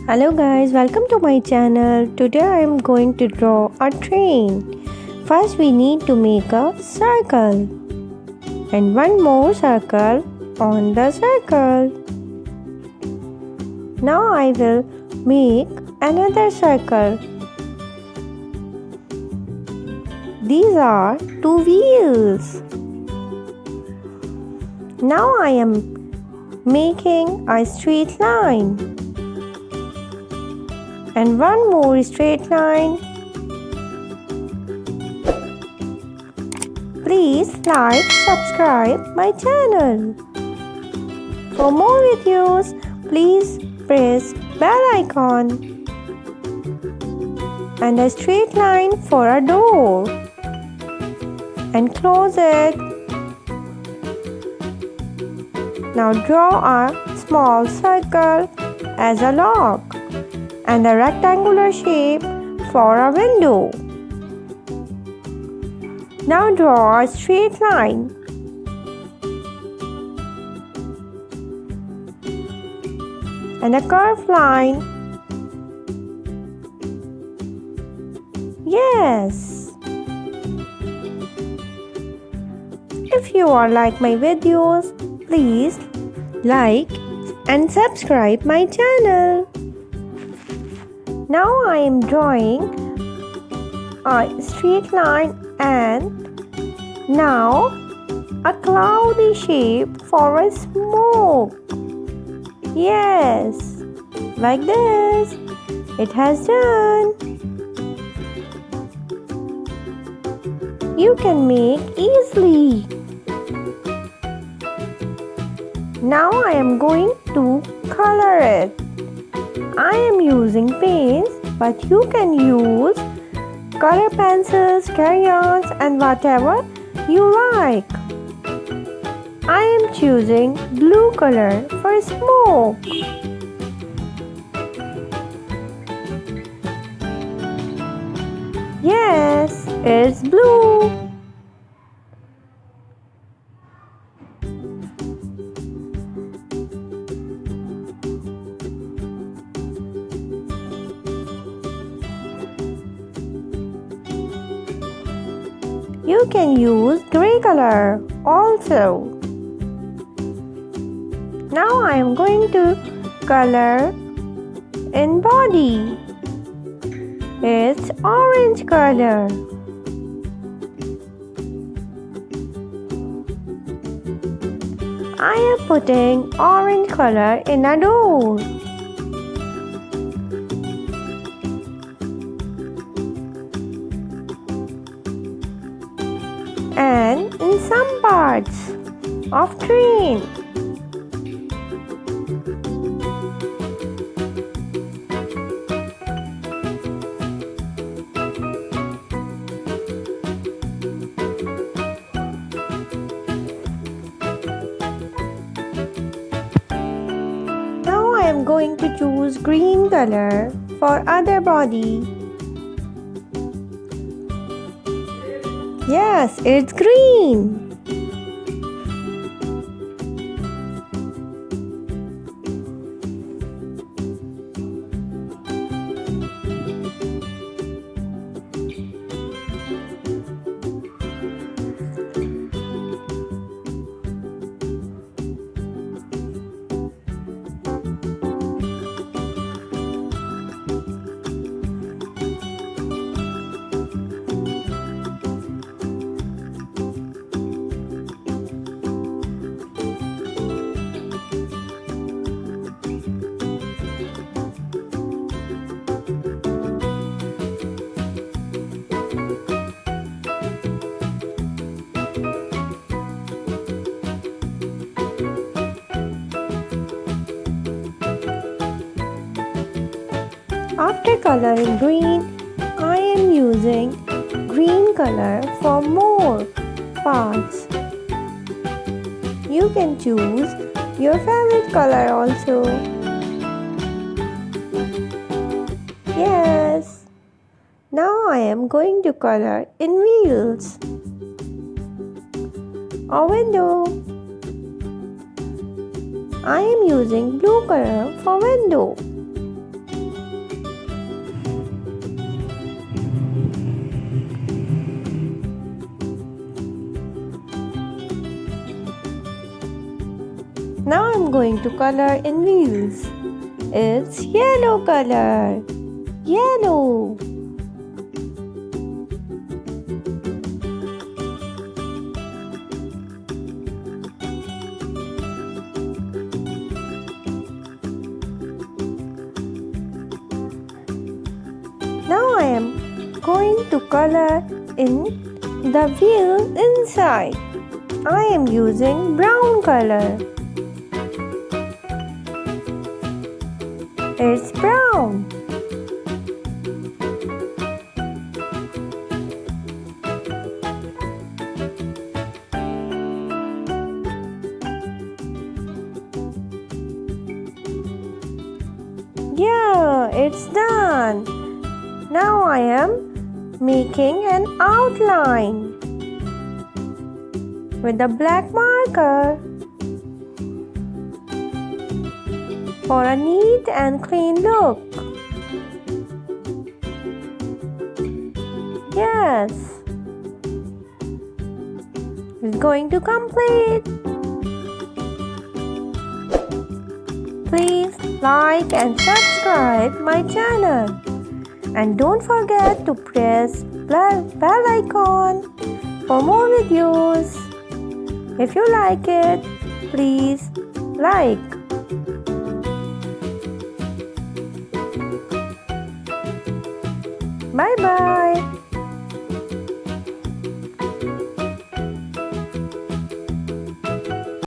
Hello guys, welcome to my channel. Today I am going to draw a train. First we need to make a circle and one more circle on the circle. Now I will make another circle. These are two wheels. Now I am making a straight line and one more straight line. Please like, subscribe my channel. For more videos, please press bell icon. And a straight line for a door. And close it. Now draw a small circle as a lock and a rectangular shape for a window. Now draw a straight line. And a curved line. Yes! If you are like my videos, please like and subscribe my channel. Now I am drawing a straight line and now a cloudy shape for a smoke. Yes, like this. It has done. You can make easily. Now I am going to color it. I am using paints, but you can use color pencils, crayons and whatever you like. I am choosing blue color for smoke. Yes, it's blue. You can use gray color also. Now I am going to color in body. It's orange color. I am putting orange color in a door. And in some parts of train. Now I am going to choose green color for other body. Yes, it's green. After coloring green, I am using green color for more parts. You can choose your favorite color also. Yes. Now I am going to color in wheels. A window. I am using blue color for window. Now I'm going to color in wheels. It's yellow color. Yellow. Now I am going to color in the wheel inside. I am using brown color. It's brown. Yeah, it's done. Now I am making an outline with a black marker for a neat and clean look. Yes, it's going to complete. Please like and subscribe my channel. And don't forget to press bell icon for more videos. If you like it, please like. Bye bye.